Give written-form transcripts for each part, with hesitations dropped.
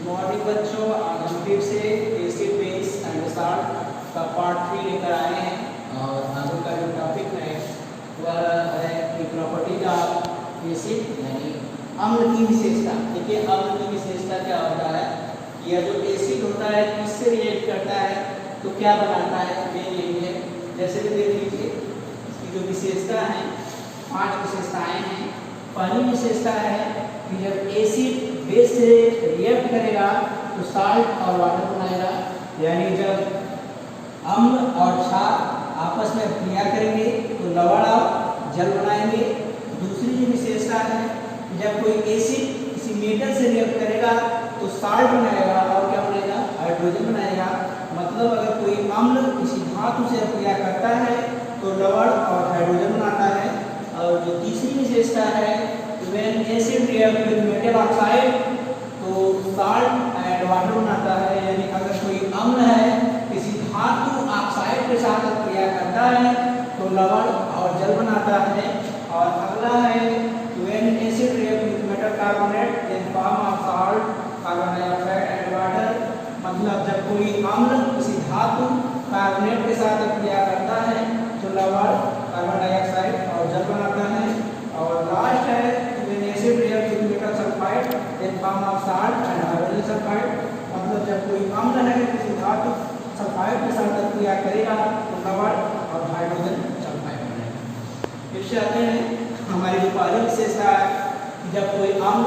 Morning बच्चों, आज हम फिर से एसिड बेस एंड साल्ट का पार्ट 3 लेकर आए हैं और आगे का जो टॉपिक है वह है कि प्रॉपर्टीज ऑफ एसिड यानी अम्ल की विशेषता। देखिए अम्ल की विशेषता क्या होता है, यह जो एसिड होता है किससे रिएक्ट करता है तो क्या बनाता है, मेन यही है। जैसे कि देख लीजिए इसकी जो विशेषता है 5 विशेषताएं हैं। पहली विशेषता है कि जब एसिड बेस से रिएक्ट करेगा तो साल्ट और वाटर बनाएगा, यानी जब अम्ल और क्षार आपस में क्रिया करेंगे तो लवण और जल बनाएंगे। दूसरी जो विशेषता है जब कोई एसिड किसी मेटल से रिएक्ट करेगा तो साल्ट बनाएगा और क्या बनेगा, हाइड्रोजन बनाएगा। मतलब अगर कोई अम्ल किसी धातु से क्रिया करता है तो लवण और हाइड्रोजन बनाता है। और जो तीसरी विशेषता है when acid react with metal oxide तो salt and water बनाता है, यानी अगर कोई अम्ल है किसी धातु ऑक्साइड के साथ क्रिया करता है तो लवण और जल बनाता है। और अगला है when acid react with metal carbonate then form of salt, carbon dioxide and water। मतलब जब कोई अम्ल किसी धातु कार्बोनेट के साथ क्रिया करता है तो लवण, कार्बन डाइऑक्साइड और जल बनाता है। और लास्ट है when acid react with metal sulfide then form of salt and hydrogen sulfide। मतलब जब कोई अम्ल है किसी धातु सल्फाइड के साथ क्रिया करेगा तो लवण और हाइड्रोजन सल्फाइड बनेगा। फिर से आते हैं हमारी जो पहली विशेषता है, जब कोई अम्ल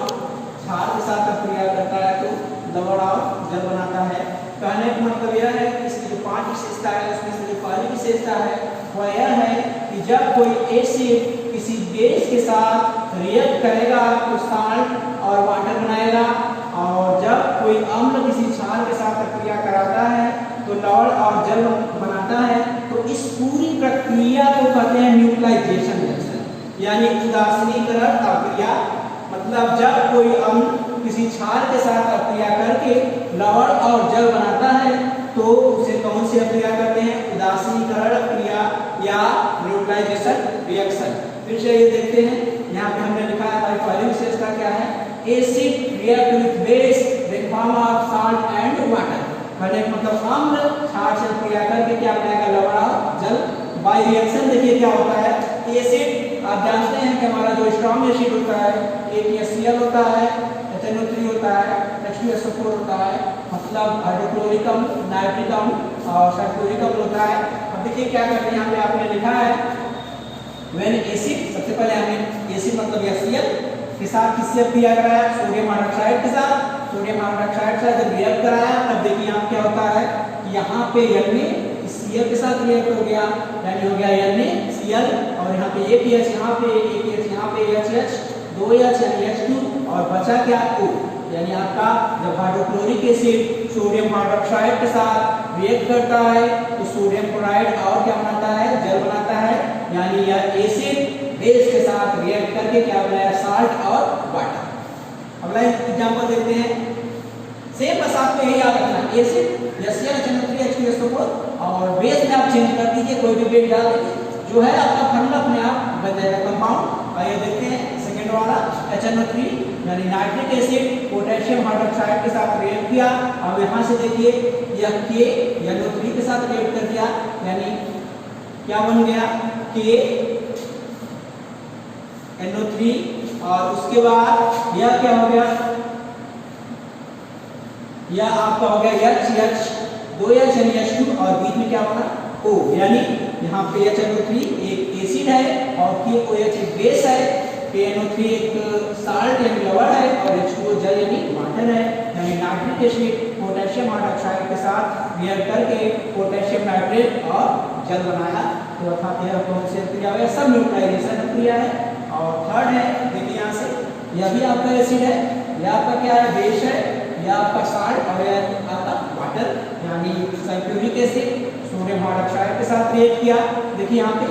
क्षार के साथ क्रिया करता है तो लवण और जल बनाता है। कहने का मतलब यह है कि इसकी जो 5 विशेषता है उसमें से जो पहली विशेषता है वह यह है कि जब कोई एसिड किसी बेस के साथ रिएक्ट करेगा तो साल्ट और वाटर बनाएगा। और जब कोई अम्ल किसी क्षार के साथ क्रिया कराता है तो लवण और जल बनाता है। तो इस पूरी प्रक्रिया को कहते हैं न्यूट्रलाइजेशन रिएक्शन, यानी उदासीनीकरण अभिक्रिया। मतलब जब कोई अम्ल किसी क्षार के साथ अभिक्रिया करके लवण और जल बनाता है तो उसे कौन सी अभिक्रिया कहते हैं, उदासीनीकरण अभिक्रिया या न्यूट्रलाइजेशन रिएक्शन। फिर से ये देखते हैं, यहाँ पे हमने लिखा है हमारी पहली विशेषता क्या है, acid react with base then form of salt and water. कहने का मतलब अम्ल क्षार से क्रिया करके क्या बनाएगा, लवण और जल। बाय रिएक्शन देखिए क्या होता है, एसिड आप जानते हैं कि हमारा जो स्ट्रॉन्ग एसिड होता है AgCl होता है, HNO3 होता है, H2SO4 होता है, मतलब हाइड्रोक्लोरिक अम्ल, नाइट्रिक अम्ल और सल्फ्यूरिक अम्ल होता है। अब देखिए क्या करते हैं, यहाँ पे आपने लिखा है when एसिड, सबसे पहले हमें एसिड मतलब Cl के साथ किससे क्रिया कराया, सोडियम हाइड्रोक्साइड के साथ। सोडियम हाइड्रोक्साइड से जब रिएक्ट कराया तब देखिए यहाँ क्या होता है कि यहाँ पे Cl के साथ रिएक्ट हो गया, यानी हो गया NaCl। और यहाँ पे एक H, यहाँ पे एक H, यहाँ पे HH, 2H यानी H2 और बचा क्या O, यानी आपका जब हाइड्रोक्लोरिक एसिड सोडियम हाइड्रोक्साइड के साथ रिएक्ट करता है तो सोडियम क्लोराइड और क्या बनाता है, जल बनाता है। यानी यह एसिड बेस के साथ रिएक्ट करके क्या बनाया, साल्ट और वाटर। अगला एग्जांपल देखते हैं, सेम बस आपको यही याद रखना है, एसिड HCl H2SO4 और बेस में आप चेंज कर दीजिए, कोई भी बेस डाल दीजिए, जो है आपका फार्मूला अपने आप बन जाएगा कंपाउंड। आइए देखते हैं सेकंड वाला HNO3 यानी नाइट्रिक एसिड पोटेशियम हाइड्रोक्साइड के साथ रिएक्ट किया। अब यहाँ से देखिए यह KNO3 के साथ रिएक्ट कर दिया, यानी क्या बन गया, KNO3। और उसके बाद यह क्या हो गया, यह आपका हो गया HH, 2H यानी H2 और बीच में क्या बना O, यानी यहाँ पे HNO3 एक एसिड है और KOH एक बेस है, KNO3 एक साल्ट यानी लवण है और H2O जल यानी वाटर है। यानी नाइट्रिक एसिड पोटेशियम हाइड्रोक्साइड के साथ रिएक्ट करके पोटेशियम नाइट्रेट और जल बनाया। तो अर्थात यह कौन सी क्रिया है, सब न्यूट्रलाइजेशन क्रिया है। और थर्ड है, देखिए यहाँ से यह भी आपका एसिड है, यह आपका क्या है, बेस है, यह आपका साल्ट और यह आपका वाटर यानी सल्फ्यूरिक एसिड सोडियम हाइड्रोक्साइड के साथ रिएक्ट किया। देखिए यहाँ पे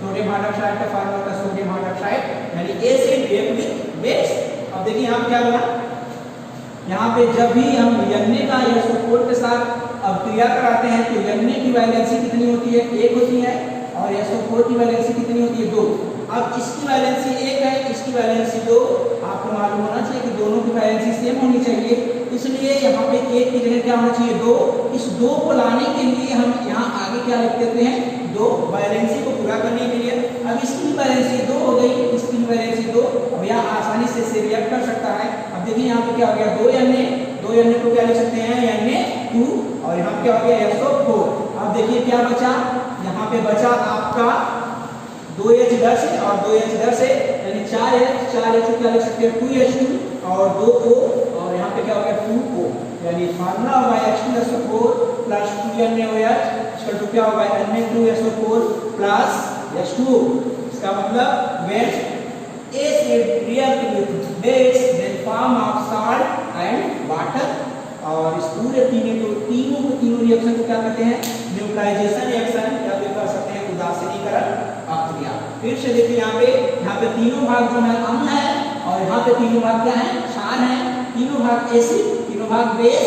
सोडियम हाइड्रोक्साइड का फार्मूला था सोडियम हाइड्रोक्साइड यानी एसिड रिएक्ट विद बेस। अब देखिए यहाँ पे क्या बना, यहाँ पे जब भी हम Na का SO4 के साथ अब क्रिया कराते हैं तो Na की वैलेंसी कितनी होती है, 1 होती है और SO4 की वैलेंसी कितनी होती है, 2। अब इसकी वैलेंसी 1 है, इसकी वैलेंसी 2। आपको मालूम होना चाहिए कि दोनों की वैलेंसी सेम होनी चाहिए, इसलिए यहाँ पे 1 की जगह क्या होना चाहिए 2। इस 2 को लाने के लिए हम यहाँ आगे क्या लिख देते हैं 2, वैलेंसी को पूरा करने के लिए। अब इसकी वैलेंसी 2 हो गई, इसकी वैलेंसी 2। अब यहाँ आसानी से इसे रिएक्ट कर सकता है। अब देखिए यहाँ पे क्या हो गया 2 Na को क्या लिख सकते हैं Na2, और यहाँ क्या हो गया SO4। अब देखिए क्या बचा, यहाँ पे बचा आपका 2H इधर से और 2H इधर से, यानी 4H को क्या लिख सकते हैं 2H2 और 2O, और यहाँ पे क्या हो गया 2O, यानी फार्मूला होगा H2SO4 plus 2NaOH equal to क्या होगा Na2SO4 प्लस H2O। इसका मतलब when acid react with base then form of salt and water, और इस पूरे तीनों रिएक्शन को क्या कहते हैं न्यूट्रलाइजेशन रिएक्शन, या फिर कह सकते हैं उदासीनीकरण अक्रिया। फिर से देखिए यहाँ पे तीनों भाग जो है अम्ल है, और यहाँ पे तीनों भाग क्या है क्षार है। तीनों भाग एसिड, तीनों भाग बेस।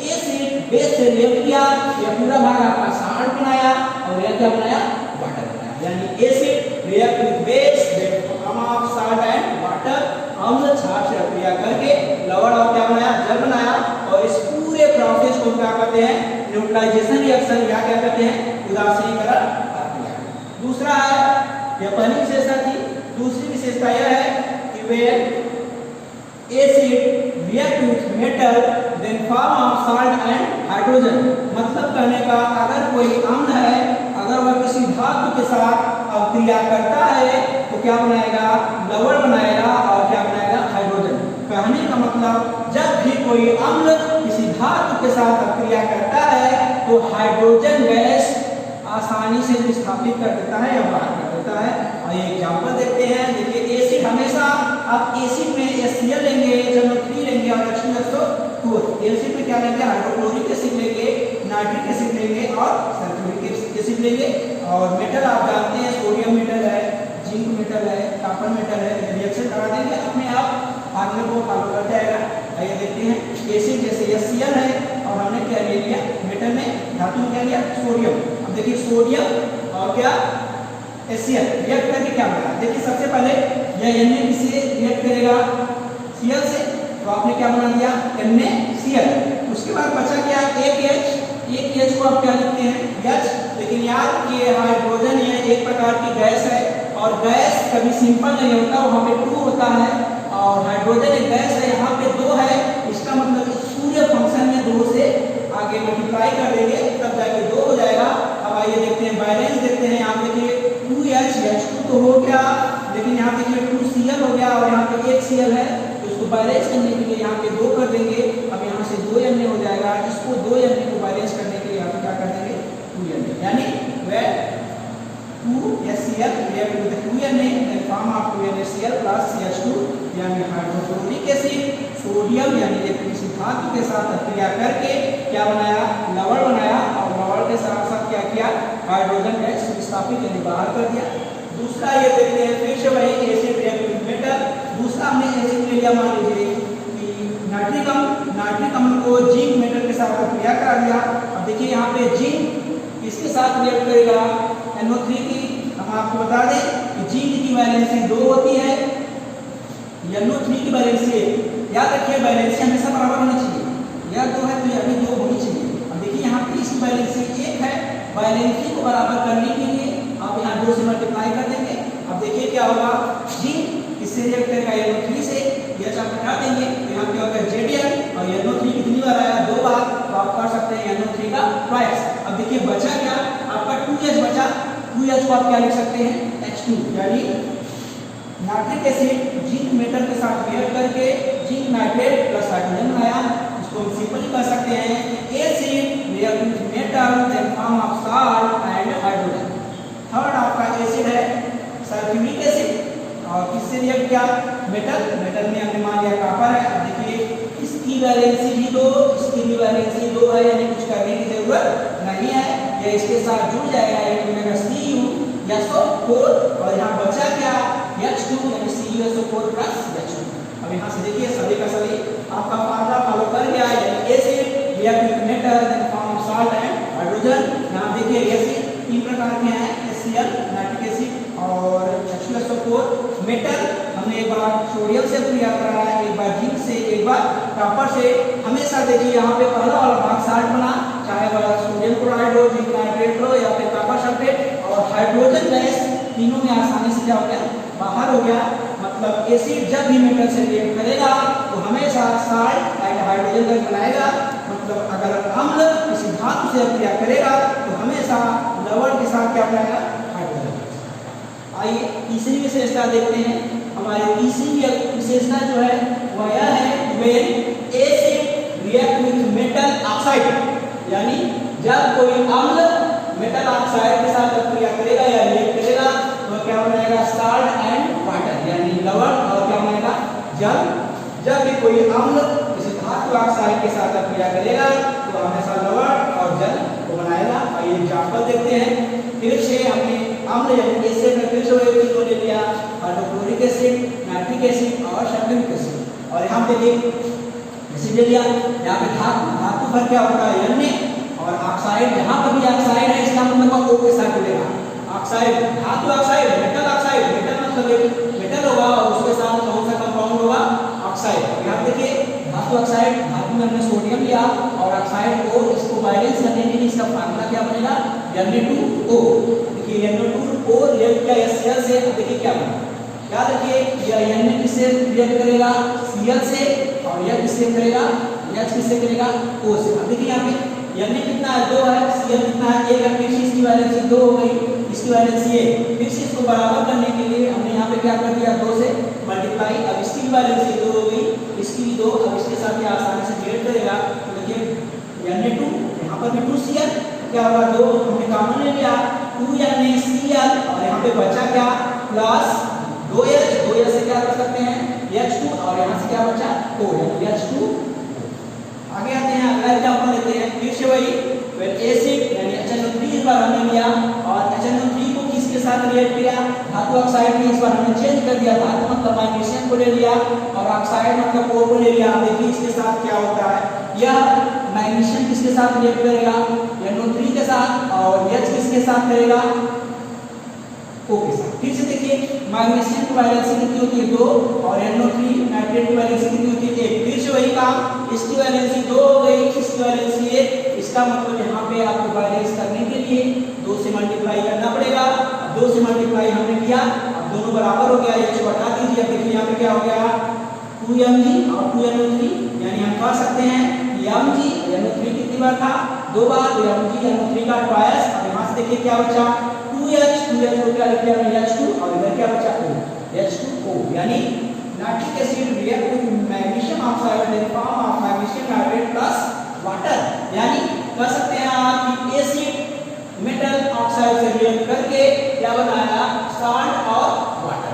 एसिड बेस से रिएक्ट किया, यह पूरा भाग आपका साल्ट बनाया, और यह क्या बनाया वाटर बनाया, यानी acid react with base then form of salt and water, अम्ल क्षार से अक्रिया करके लवण और क्या बनाया जल बनाया। और इस पूरे प्रोसेस को क्या कहते हैं न्यूट्रलाइजेशन रिएक्शन, या क्या कहते हैं उदासीनीकरण अक्रिया। दूसरा है, यह पहली विशेषता थी, दूसरी विशेषता यह है कि when acid react with metal then form of salt and hydrogen, मतलब कहने का अगर कोई अम्ल है, अगर वह किसी धातु के साथ अक्रिया करता है तो क्या बनाएगा लवण बनाएगा, और क्या बनाएगा हाइड्रोजन। कहने का मतलब जब भी कोई अम्ल किसी धातु के साथ अक्रिया करता है तो हाइड्रोजन गैस आसानी से विस्थापित कर देता है या बाहर कर देता है। और ये एग्जांपल देखते हैं, देखिए एसिड हमेशा आप एसिड में HCl लेंगे, HNO3 लेंगे और H2SO4। एसिड में क्या लेंगे हाइड्रोक्लोरिक एसिड लेंगे, नाइट्रिक एसिड लेंगे और सल्फ्यूरिक एसिड लेंगे। और मेटल आप जानते हैं सोडियम मेटल है, जिंक मेटल है, कॉपर मेटल है, रिएक्शन करा देंगे अपने आप फार्मूले को फॉलो कर जाएगा। आइए देखते हैं, एसिड जैसे HCl है और हमने क्या ले लिया मेटल में, धातु में क्या लिया सोडियम। अब देखिए सोडियम और क्या HCl रिएक्ट करके क्या बना, देखिए सबसे पहले यह Na किससे रिएक्ट करेगा Cl से, तो आपने क्या बना दिया NaCl। उसके बाद बचा क्या एक H को आप क्या लिखते हैं H, लेकिन याद रखिए हाइड्रोजन यह एक प्रकार की गैस है, और गैस कभी सिंपल नहीं होता, वहाँ पे 2 होता है, और हाइड्रोजन एक गैस है, यहाँ पे 2 है। इसका मतलब इस पूरे फंक्शन में 2 से आगे मल्टीप्लाई कर देंगे तब जाके 2 हो जाएगा। अब आइए देखते हैं बैलेंस देखते हैं, यहाँ देखिए 2H तो हो गया, लेकिन यहाँ देखिए 2Cl हो गया, और यहाँ पे 1 Cl है, तो इसको बैलेंस करने के लिए यहाँ पे 2 कर देंगे। अब यहाँ से 2 Na हो जाएगा, इसको 2 Na को बैलेंस करने के लिए यहाँ पे क्या कर देंगे 2 Na, यानी where 2HCl react with 2 Na then form of 2 NaCl plus CH2, यानी हाइड्रोक्लोरिक एसिड सोडियम यानी किसी धातु के साथ अक्रिया करके क्या बनाया लवण बनाया, और लवण के साथ साथ क्या किया हाइड्रोजन गैस विस्थापित यानी बाहर कर दिया। दूसरा ये देखते हैं, फिर से वही एसिड रिएक्ट विद मेटल। दूसरा हमने एसिड ले लिया, मान लीजिए कि नाइट्रिक अम्ल को जिंक मेटल के साथ अक्रिया करा दिया। अब देखिए यहाँ पे जिंक किसके साथ रिएक्ट करेगा NO3 की। हम आपको बता दें कि जिंक की वैलेंसी 2 होती है, NO3 की वैलेंसी 1। याद रखिए वैलेंसी हमेशा बराबर होनी चाहिए, यह 2 है तो यह भी 2 होनी चाहिए। अब देखिए यहाँ पे इसकी वैलेंसी 1 है, वैलेंसी को बराबर करने के लिए आप यहाँ 2 से मल्टीप्लाई कर देंगे। अब देखिए क्या होगा जिंक किससे रिएक्ट करेगा NO3 से, यह सब हटा देंगे तो यहाँ क्या होगा Zn, और NO3 कितनी बार आया 2 बार, तो आप कर सकते हैं NO3 का ट्वाइस। अब देखिए बचा क्या आपका 2H बचा, 2H को आप क्या लिख सकते हैं H2, यानी नाइट्रिक एसिड जिंक मेटल के साथ रिएक्ट करके जिंक नाइट्रेट प्लस हाइड्रोजन बनाया। इसको हम सिंपली कह सकते हैं कि acid react with metal then form of salt and hydrogen. Third आपका एसिड है सल्फ्यूरिक एसिड, और किससे रिएक्ट किया मेटल में हमने मान लिया कॉपर है। देखिए इसकी वैलेंसी भी 2, इसकी भी वैलेंसी 2 है, यानी कुछ करने की जरूरत नहीं है, यह इसके साथ जुड़ जाएगा, यानी मेरा CuSO4, और यहाँ बचा क्या H2 यानी CuSO4 प्लस H2। अब यहाँ से देखिए सभी का सभी आपका फार्मूला फॉलो कर गया, यानी acid react with metal then form salt and hydrogen. यहाँ देखिए एसिड 3 प्रकार के हैं HCl नाइट्रिक एसिड और H2SO4 H2SO4 मेटल हमने एक बार सोडियम से क्रिया करा है, एक बार जिंक से, एक बार कॉपर से। हमेशा देखिए यहाँ पे पहला वाला भाग साल्ट बना, चाहे वह सोडियम क्लोराइड हो, जिंक नाइट्रेट हो या फिर कॉपर सल्फेट, और हाइड्रोजन गैस तीनों में आसानी से क्या हो गया, बाहर हो गया। मतलब एसिड जब भी मेटल से रिएक्ट करेगा तो हमेशा साल्ट एंड हाइड्रोजन गैस बनाएगा। मतलब अगर अम्ल किसी धातु से क्रिया करेगा तो हमेशा लवण के साथ क्या बनाएगा, हाइड्रोजन गैस। आइए तीसरी विशेषता देखते हैं। हमारी तीसरी विशेषता जो है वह यह है, when acid react with metal oxide, यानी जब कोई अम्ल मेटल ऑक्साइड के साथ क्रिया करेगा या रिएक्ट करेगा तो क्या बनाएगा, साल्ट एंड वाटर, यानी लवण और क्या बनाएगा, जल। जब भी कोई अम्ल किसी धातु ऑक्साइड के साथ क्रिया करेगा तो हमेशा लवण और जल को बनाएगा। आइए एग्जांपल देखते हैं। फिर से हमने अम्ल यानी एसिड में फिर से वही तीनों ले लिया, हाइड्रोक्लोरिक एसिड, नाइट्रिक एसिड और सल्फ्यूरिक एसिड। और यहाँ पे देखिए एसिड ले लिया, यहाँ पे धातु पर क्या होता है, Na, और ऑक्साइड, जहाँ पर भी ऑक्साइड है इसका मतलब O के साथ जुड़ेगा। ऑक्साइड, धातु ऑक्साइड, मेटल ऑक्साइड, मेटल मतलब एक मेटल होगा और उसके साथ कौन सा कंपाउंड होगा, ऑक्साइड। यहाँ देखिए धातु ऑक्साइड, धातु में हमने सोडियम लिया और ऑक्साइड को, इसको बैलेंस करने के लिए इसका फार्मूला क्या बनेगा, Na2O। देखिए Na2O रिएक्ट किया HCl से, देखिए क्या बना, याद रखिए यह Na किससे रिएक्ट करेगा, Cl से, और यह किससे करेगा, H किससे करेगा, O से। अब देखिए यहाँ पे Na कितना है, 2 है, Cl कितना है, 1 है, फिर से इसकी वैलेंसी 2 हो गई, इसकी वैलेंसी 1। फिर से इसको बराबर करने के लिए हमने यहाँ पे क्या कर दिया, 2 से मल्टीप्लाई। अब इसकी वैलेंसी 2 हो गई, इसकी भी 2। अब इसके साथ ये आसानी से डिवाइड करेगा तो देखिए Na2, यहाँ पर भी 2Cl, क्या होगा, 2 हमने कॉमन ले लिया, 2NaCl, और यहाँ पे बचा क्या, प्लस 2H, 2H से क्या कर सकते हैं, H2, और यहाँ से क्या बचा, O, H2। आगे आते हैं, अगला एग्जांपल लेते हैं। फिर से वही एसिड यानी HNO3 इस बार हमने लिया और HNO3 को किसके साथ रिएक्ट किया, धातु ऑक्साइड में। इस बार हमने चेंज कर दिया, धातु मतलब मैग्नीशियम को ले लिया और ऑक्साइड मतलब O को ले लिया। देखिए इसके साथ क्या होता है, यह मैग्नीशियम किसके साथ रिएक्ट करेगा, NO3 के साथ, और H किसके साथ करेगा, O के साथ। फिर से देखिए मैग्नीशियम की वैलेंसी कितनी होती है, 2, और NO3 नाइट्रेट की वैलेंसी कितनी होती है, 1। फिर से वही काम, इसकी वैलेंसी 2 हो गई, इसकी वैलेंसी 1। इसका मतलब यहाँ पे आपको बैलेंस करने के लिए 2 से मल्टीप्लाई करना पड़ेगा। 2 से मल्टीप्लाई हमने किया, अब दोनों बराबर हो गया, इसको हटा दीजिए। देखिए यहाँ पे क्या हो गया, 2Mg और 2NO3, यानी हम कह सकते हैं Mg, NO3 कितनी बार था, 2 बार, तो Mg NO3 का ट्वाइस। अब यहाँ से देखिए क्या बचा, 2H को क्या लिख दिया, H2, और इधर क्या बचा, O, H2O। यानी nitric acid react with magnesium oxide in form of magnesium nitrate plus water. यानी कह सकते हैं आप कि एसिड मेटल ऑक्साइड से रिएक्ट करके क्या बनाया, साल्ट और वाटर।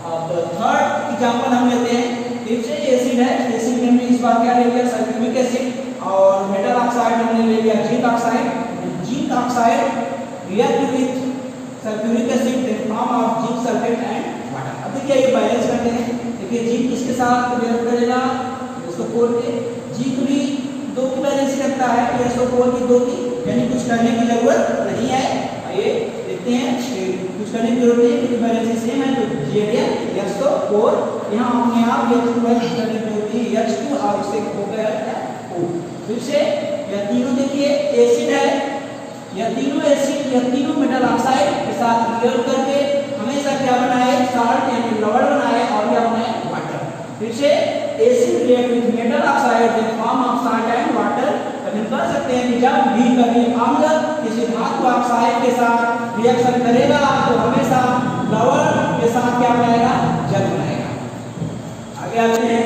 अब थर्ड एग्जांपल हम लेते हैं। फिर से एसिड है, एसिड में हमने इस बार क्या ले लिया, सल्फ्यूरिक एसिड, और मेटल ऑक्साइड हमने ले लिया zinc oxide. Zinc oxide react with sulphuric acid in form of zinc sulphate and water. अब देखिए ये बैलेंस करते हैं। देखिए जिंक किसके साथ रिएक्ट करेगा, SO4 के। जिंक भी 2 की बैलेंस रखता है, SO4 की 2 की, यानी कुछ करने की जरूरत नहीं है। आइए देखते हैं, कुछ करने की जरूरत नहीं है क्योंकि बैलेंस सेम है। तो Zn SO4 यहाँ अपने आप H2 करने की जरूरत है, H2, और इससे हो गया O। फिर से यह तीनों देखिए एसिड है, यह तीनों एसिड, यह तीनों मेटल ऑक्साइड के साथ रिएक्ट करके हमेशा क्या बनाए, साल्ट यानी लवण बनाए, और क्या बनाए, वाटर। फिर से acid react with metal oxide in form of salt and water. हम कह सकते हैं कि जब भी कभी अम्ल किसी धातु ऑक्साइड के साथ रिएक्शन करेगा तो हमेशा लवण के साथ क्या बनाएगा, जल बनाएगा। आगे आते हैं,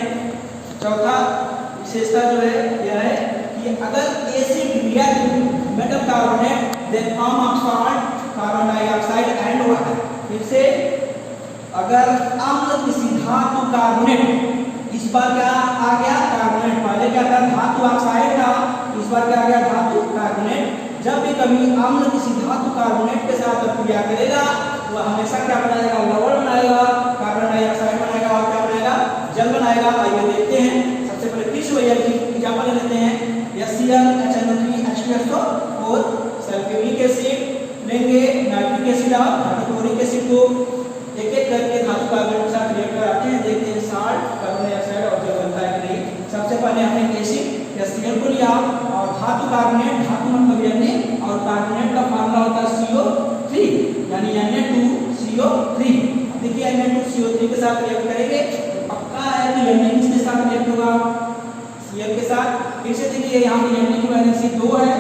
चौथा विशेषता जो है यह है कि अगर acid react with metal carbonate then form of salt, carbon dioxide and water. फिर से अगर अम्ल किसी धातु कार्बोनेट, इस बार क्या आ गया, कार्बोनेट, पहले क्या था, धातु ऑक्साइड था, इस बार क्या आ गया, धातु कार्बोनेट। जब भी कभी अम्ल किसी धातु कार्बोनेट के साथ क्रिया करेगा तो हमेशा क्या बनाएगा, लवण बनाएगा, कार्बन डाइऑक्साइड बनाएगा, और क्या बनाएगा, जल बनाएगा। आइए देखते हैं। सबसे पहले फिर से एग्जांपल लेते हैं, HCl HNO3 H2SO4, sulphuric acid लेंगे, नाइट्रिक एसिड और हाइड्रोक्लोरिक एसिड को एक एक करके पहले हमने एसिड या Cl को लिया और धातु कार्बोनेट, धातु मतलब Na, और कार्बोनेट का फार्मूला होता है CO3 यानी Na2CO3। देखिए Na2CO3 के साथ रिएक्ट करेंगे तो पक्का है कि Na किसके साथ रिएक्ट होगा, Cl के साथ। फिर से देखिए यहाँ पे Na की वैलेंसी 2 है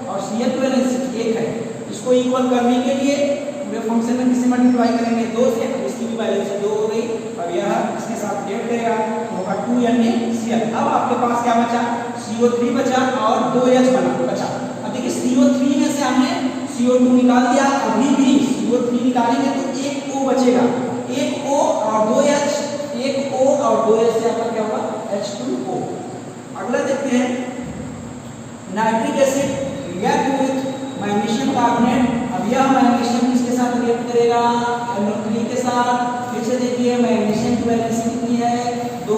और Cl की वैलेंसी 1 है। इसको इक्वल करने के लिए पूरे फंक्शन में किससे मल्टीप्लाई करेंगे, 2 से। इसकी भी वैलेंसी 2 हो गई और यह इसके साथ रिएक्ट करेगा तो होगा 2 NaCl। अब आपके पास क्या बचा, CO3 बचा और 2H बचा। अब देखिए CO3 में से हमने CO2 निकाल दिया, अभी भी CO3 निकालेंगे तो एक O बचेगा, एक O और 2H, एक O और 2H से आपका क्या होगा H2O। अगला देखते हैं nitric acid react with magnesium carbonate. अब यह मैग्नीशियम किसके साथ रिएक्ट करेगा, NO3 के साथ। फिर से देखिए मैग्नीशियम की वैलेंसी कितनी है, 2,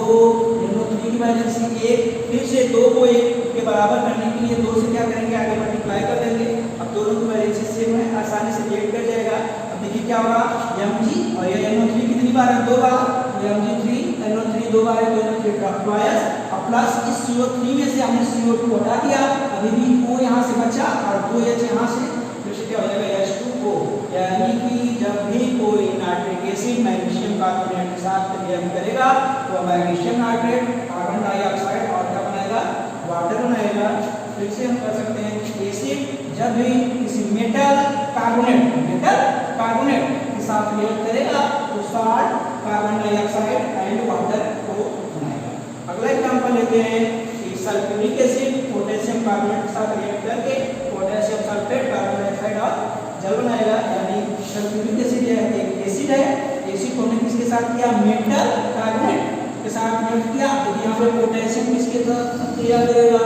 NO3 की वैलेंसी 1। फिर से 2 को 1 के बराबर करने के लिए 2 से क्या करेंगे, आगे मल्टीप्लाई कर देंगे। अब दोनों की वैलेंसी सेम है, आसानी से रिएक्ट कर जाएगा। अब देखिए क्या होगा, Mg और ये NO3 कितनी बार है, 2 बार, Mg3 NO3 2 बार है, तो NO3 ट्वाइस। अब प्लस इस CO3 में से हमने CO2 हटा दिया, अभी भी O यहाँ से बचा और 2H यहाँ से, फिर से क्या हो जाएगा H2O। यानी कि जब भी कोई नाइट्रिक एसिड मैग्नीशियम कार्बोनेट के साथ रिएक्ट करेगा तो मैग्नीशियम नाइट्रेट कार्बन डाइऑक्साइड और क्या बनाएगा, वाटर बनाएगा। फिर से हम कर सकते हैं एसिड जब भी किसी मेटल कार्बोनेट के साथ रिएक्ट करेगा तो salt, carbon dioxide and water को बनाएगा। अगला एग्जांपल लेते हैं कि सल्फ्यूरिक एसिड पोटेशियम कार्बोनेट के साथ रिएक्ट करके पोटेशियम सल्फेट, कार्बन डाइऑक्साइड और जल बनाएगा। यानी सल्फ्यूरिक एसिड एक एसिड है, एसिड को हमने किसके साथ किया, मेटल कार्बोनेट के साथ रिएक्ट किया तो यहाँ पे पोटेशियम किसके साथ तैयार करेगा,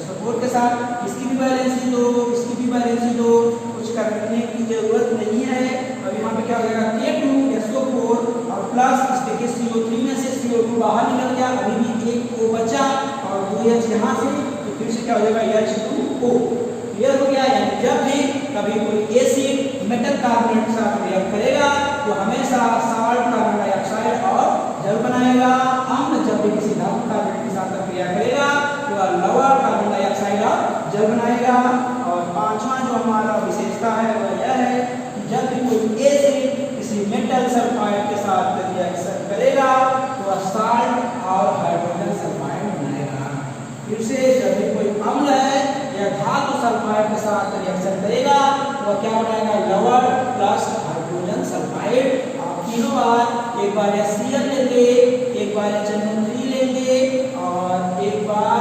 SO4 के साथ। इसकी भी वैलेंसी 2, इसकी भी वैलेंसी 2, कुछ करने की जरूरत नहीं है। अब यहाँ पे क्या हो जाएगा K2SO4 और प्लस इस देखिए CO3 में से CO2 बाहर निकल गया, अभी भी एक O बचा और 2H यहाँ से, तो फिर से क्या हो जाएगा H2O। क्लियर हो गया। यानी जब भी कभी कोई एसिड मेटल कार्बोनेट के साथ रिएक्ट करेगा तो हमेशा साल्ट, कार्बन डाइऑक्साइड और जल बनाएगा। अम्ल जब भी किसी धातु कार्बोनेट के साथ क्रिया करेगा तो वह लवण, कार्बन डाइऑक्साइड और जल बनाएगा। और पांचवा जो हमारा विशेषता है वह यह है कि जब भी कोई एसिड किसी मेटल सल्फाइड के साथ रिएक्शन करेगा तो वह साल्ट और हाइड्रोजन सल्फाइड बनाएगा। फिर से जब भी कोई अम्ल है या धातु सल्फाइड के साथ रिएक्शन करेगा तो वह क्या बनाएगा, लवण प्लस हाइड्रोजन सल्फाइड। आप तीनों बार, एक बार HCl लेंगे, एक बार HNO3 लेंगे और एक बार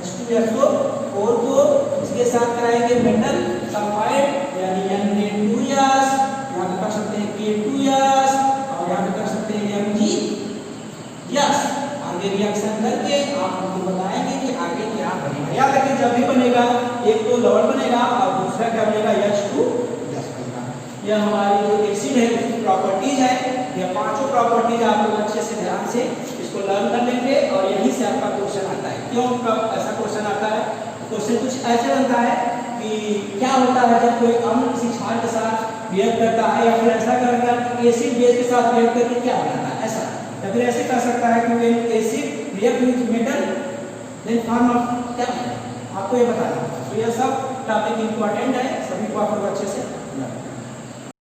H2SO4 को इसके साथ कराएंगे मेटल सल्फाइड यानी Na2S, यहाँ पे कर सकते हैं K2S और यहाँ पे कर सकते हैं MgS। आगे रिएक्शन करके आप हमको बताएंगे कि आगे क्या बनेगा। याद रखिए जब भी बनेगा एक तो लवण बनेगा और दूसरा क्या बनेगा, H2S बनेगा। यह हमारी जो एसिड है उसकी प्रॉपर्टीज है। यह पांचों प्रॉपर्टीज आप लोग अच्छे से ध्यान से इसको लर्न कर लेंगे और यहीं से आपका क्वेश्चन आता है। क्यों ऐसा क्वेश्चन आता है, क्वेश्चन कुछ ऐसे बनता है कि क्या होता है जब कोई अम्ल किसी क्षार के साथ रिएक्ट करता है, या फिर ऐसा करेगा कि एसिड बेस के साथ रिएक्ट करके क्या बनाता है, ऐसा। या फिर ऐसे कर सकता है कि acid react with metal then form of क्या, आपको ये बताना। तो यह सब टॉपिक इंपॉर्टेंट है, सभी को आप लोग अच्छे से